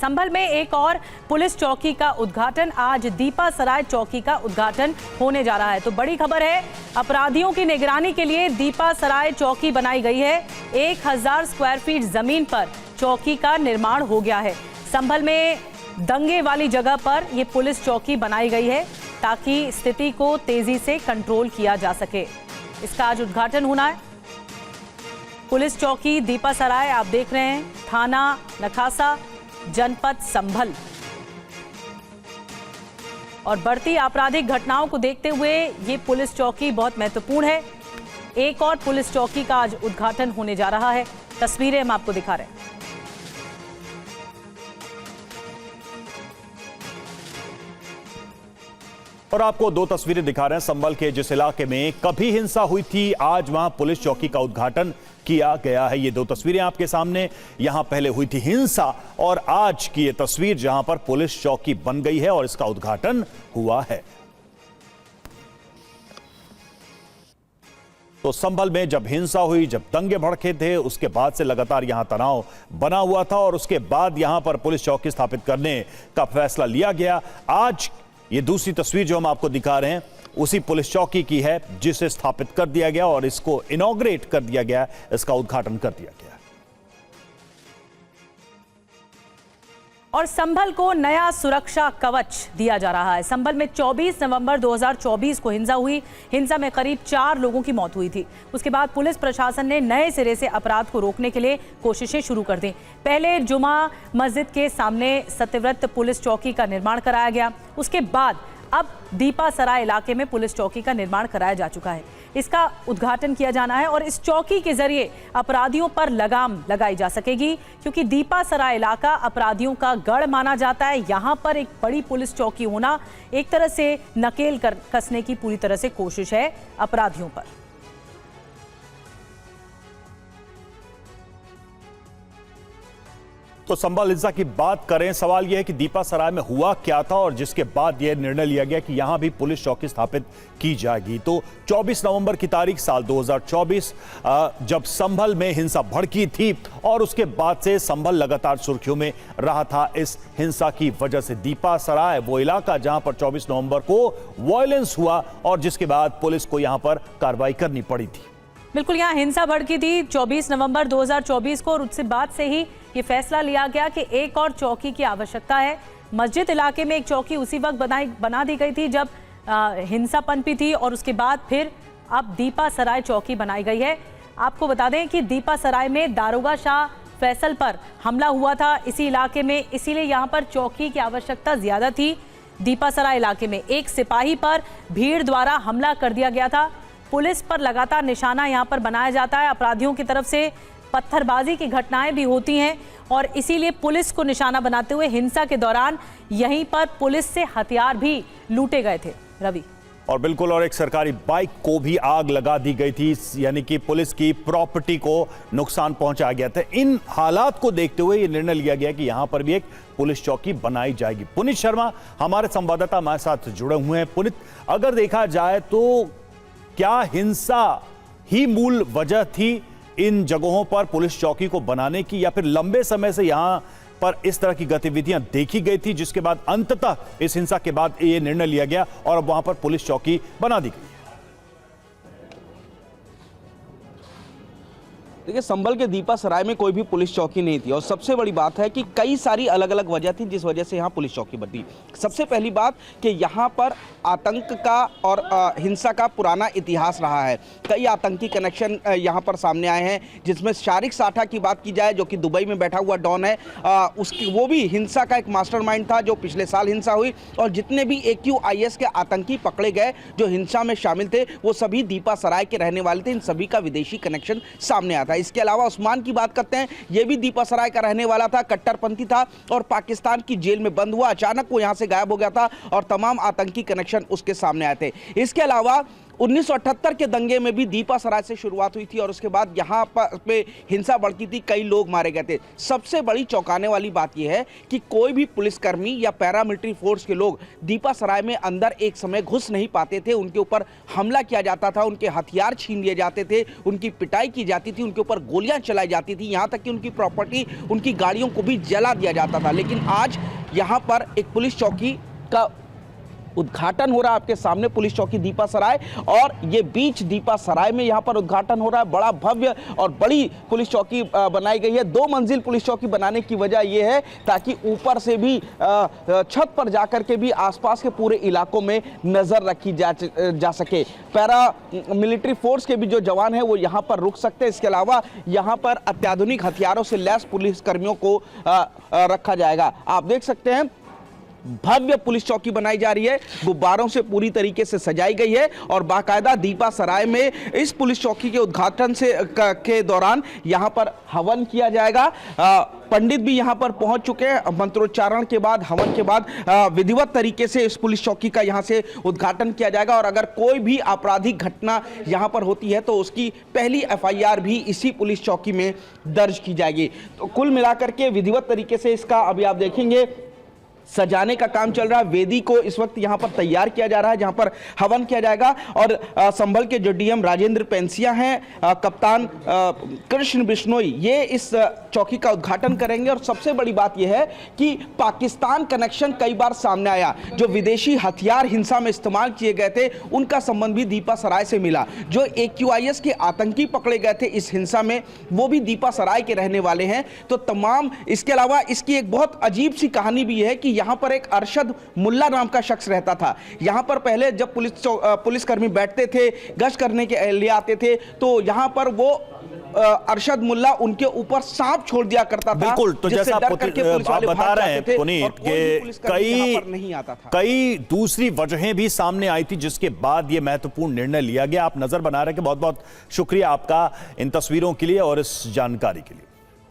संभल में एक और पुलिस चौकी का उद्घाटन, आज दीपा सराय चौकी का उद्घाटन होने जा रहा है। तो बड़ी खबर है, अपराधियों की निगरानी के लिए दीपा सराय चौकी बनाई गई है। 1000 स्क्वायर फीट जमीन पर चौकी का निर्माण हो गया है। संभल में दंगे वाली जगह पर यह पुलिस चौकी बनाई गई है ताकि स्थिति को तेजी से कंट्रोल किया जा सके। इसका आज उद्घाटन होना है। पुलिस चौकी दीपा सराय आप देख रहे हैं, थाना नखासा, जनपद संभल। और बढ़ती आपराधिक घटनाओं को देखते हुए ये पुलिस चौकी बहुत महत्वपूर्ण है। एक और पुलिस चौकी का आज उद्घाटन होने जा रहा है। तस्वीरें हम आपको दिखा रहे हैं। और आपको दो तस्वीरें दिखा रहे हैं संभल के जिस इलाके में कभी हिंसा हुई थी, आज वहां पुलिस चौकी का उद्घाटन किया गया है। ये दो तस्वीरें आपके सामने, यहां पहले हुई थी हिंसा और आज की ये तस्वीर जहां पर पुलिस चौकी बन गई है और इसका उद्घाटन हुआ है। तो संभल में जब हिंसा हुई, जब दंगे भड़के थे, उसके बाद से लगातार यहां तनाव बना हुआ था और उसके बाद यहां पर पुलिस चौकी स्थापित करने का फैसला लिया गया। आज ये दूसरी तस्वीर जो हम आपको दिखा रहे हैं उसी पुलिस चौकी की है जिसे स्थापित कर दिया गया और इसको इनॉग्रेट कर दिया गया, इसका उद्घाटन कर दिया गया। और संभल को नया सुरक्षा कवच दिया जा रहा है। संभल में 24 नवंबर 2024 को हिंसा हुई। हिंसा में करीब 4 लोगों की मौत हुई थी। उसके बाद पुलिस प्रशासन ने नए सिरे से अपराध को रोकने के लिए कोशिशें शुरू कर दी। पहले जुमा मस्जिद के सामने सत्यव्रत पुलिस चौकी का निर्माण कराया गया। उसके बाद अब दीपा सराय इलाके में पुलिस चौकी का निर्माण कराया जा चुका है। इसका उद्घाटन किया जाना है और इस चौकी के जरिए अपराधियों पर लगाम लगाई जा सकेगी, क्योंकि दीपा सराय इलाका अपराधियों का गढ़ माना जाता है। यहाँ पर एक बड़ी पुलिस चौकी होना एक तरह से नकेल कसने की पूरी तरह से कोशिश है अपराधियों पर। तो संभल हिंसा की बात करें, सवाल यह है कि दीपा सराय में हुआ क्या था और जिसके बाद यह निर्णय लिया गया कि यहां भी पुलिस चौकी स्थापित की जाएगी। तो 24 नवंबर की तारीख साल 2024 जब संभल में हिंसा भड़की थी और उसके बाद से संभल लगातार सुर्खियों में रहा था इस हिंसा की वजह से। दीपा सराय वो इलाका जहां पर 24 नवंबर को वायलेंस हुआ और जिसके बाद पुलिस को यहां पर कार्रवाई करनी पड़ी थी। बिल्कुल, यहाँ हिंसा भड़की थी 24 नवंबर 2024 को और उसके बाद से ही ये फैसला लिया गया कि एक और चौकी की आवश्यकता है। मस्जिद इलाके में एक चौकी उसी वक्त बना दी गई थी जब हिंसा पनपी थी और उसके बाद फिर अब दीपा सराय चौकी बनाई गई है। आपको बता दें कि दीपा सराय में दारोगा शाह फैसल पर हमला हुआ था इसी इलाके में, इसीलिए यहाँ पर चौकी की आवश्यकता ज्यादा थी। दीपा सराय इलाके में एक सिपाही पर भीड़ द्वारा हमला कर दिया गया था। पुलिस पर लगातार निशाना यहाँ पर बनाया जाता है। अपराधियों की तरफ से पत्थरबाजी की घटनाएं भी होती हैं और इसीलिए पुलिस को निशाना बनाते हुए हिंसा के दौरान यहीं पर पुलिस से हथियार भी लूटे गए थे। रवि और बिल्कुल, और एक सरकारी बाइक को भी आग लगा दी गई थी, यानी कि पुलिस की प्रॉपर्टी को नुकसान पहुंचाया गया था। इन हालात को देखते हुए यह निर्णय लिया गया कि यहां पर भी एक पुलिस चौकी बनाई जाएगी। पुनीत शर्मा हमारे संवाददाता हमारे साथ जुड़े हुए हैं। पुनीत, अगर देखा जाए तो क्या हिंसा ही मूल वजह थी इन जगहों पर पुलिस चौकी को बनाने की, या फिर लंबे समय से यहां पर इस तरह की गतिविधियां देखी गई थी जिसके बाद अंततः इस हिंसा के बाद यह निर्णय लिया गया और अब वहां पर पुलिस चौकी बना दी गई? देखिए, संभल के दीपा सराय में कोई भी पुलिस चौकी नहीं थी और सबसे बड़ी बात है कि कई सारी अलग अलग वजह थी जिस वजह से यहाँ पुलिस चौकी बनी। सबसे पहली बात कि यहाँ पर आतंक का और हिंसा का पुराना इतिहास रहा है। कई आतंकी कनेक्शन यहाँ पर सामने आए हैं, जिसमें शारिक साठा की बात की जाए जो कि दुबई में बैठा हुआ डॉन है, उसकी वो भी हिंसा का एक मास्टरमाइंड था जो पिछले साल हिंसा हुई। और जितने भी AQIS के आतंकी पकड़े गए जो हिंसा में शामिल थे वो सभी दीपा सराय के रहने वाले थे। इन सभी का विदेशी कनेक्शन सामने आता है। इसके अलावा उस्मान की बात करते हैं, यह भी दीपा सराय का रहने वाला था, कट्टरपंथी था और पाकिस्तान की जेल में बंद हुआ। अचानक वो यहां से गायब हो गया था और तमाम आतंकी कनेक्शन उसके सामने आए थे। इसके अलावा 1978 के दंगे में भी दीपा सराय से शुरुआत हुई थी और उसके बाद यहाँ पर पे हिंसा भड़की थी, कई लोग मारे गए थे। सबसे बड़ी चौंकाने वाली बात यह है कि कोई भी पुलिसकर्मी या पैरामिलिट्री फोर्स के लोग दीपा सराय में अंदर एक समय घुस नहीं पाते थे। उनके ऊपर हमला किया जाता था, उनके हथियार छीन लिए जाते थे, उनकी पिटाई की जाती थी, उनके ऊपर गोलियां चलाई जाती थी, यहाँ तक कि उनकी प्रॉपर्टी, उनकी गाड़ियों को भी जला दिया जाता था। लेकिन आज यहाँ पर एक पुलिस चौकी का उद्घाटन हो रहा है आपके सामने, पुलिस चौकी दीपा सराय, और ये बीच दीपा सराय में यहाँ पर उद्घाटन हो रहा है। बड़ा भव्य और बड़ी पुलिस चौकी बनाई गई है। 2 मंजिल पुलिस चौकी बनाने की वजह यह है ताकि ऊपर से भी छत पर जाकर के भी आसपास के पूरे इलाकों में नजर रखी जा सके। पैरा मिलिट्री फोर्स के भी जो जवान हैं वो यहाँ पर रुक सकते हैं। इसके अलावा यहाँ पर अत्याधुनिक हथियारों से लैस पुलिस कर्मियों को रखा जाएगा। आप देख सकते हैं भव्य पुलिस चौकी बनाई जा रही है, गुब्बारों से पूरी तरीके से सजाई गई है और बाकायदा दीपा सराय में इस पुलिस चौकी के उद्घाटन के दौरान यहां पर हवन किया जाएगा। पंडित भी यहां पर पहुंच चुके हैं। मंत्रोच्चारण के बाद, हवन के बाद विधिवत तरीके से इस पुलिस चौकी का यहां से उद्घाटन किया जाएगा और अगर कोई भी आपराधिक घटना यहां पर होती है तो उसकी पहली एफआईआर भी इसी पुलिस चौकी में दर्ज की जाएगी। तो कुल मिलाकर के विधिवत तरीके से इसका अभी आप देखेंगे सजाने का काम चल रहा है। वेदी को इस वक्त यहां पर तैयार किया जा रहा है जहां पर हवन किया जाएगा और संभल के जो डीएम राजेंद्र पेंसिया हैं, कप्तान कृष्ण बिश्नोई, ये इस चौकी का उद्घाटन करेंगे। और सबसे बड़ी बात यह है कि पाकिस्तान कनेक्शन कई बार सामने आया। जो विदेशी हथियार हिंसा में इस्तेमाल किए गए थे उनका संबंध भी दीपा सराय से मिला। जो AQIS के आतंकी पकड़े गए थे इस हिंसा में वो भी दीपा सराय के रहने वाले हैं। तो तमाम, इसके अलावा इसकी एक बहुत अजीब सी कहानी भी है कि यहां पर एक अरशद मुल्ला नाम का शख्स रहता था। यहां पर पहले जब पुलिसकर्मी बैठते थे, गश्त करने के लिए आते थे, तो यहां पर वो अरशद मुल्ला उनके ऊपर सांप छोड़ दिया करता था। बिल्कुल, तो जैसा आप बता रहे हैं पुनीत के कई दूसरी वजहें भी सामने आई थी जिसके बाद यह महत्वपूर्ण निर्णय लिया गया। आप नजर बना रहे हैं कि बहुत बहुत शुक्रिया आपका इन तस्वीरों के लिए और इस जानकारी के लिए।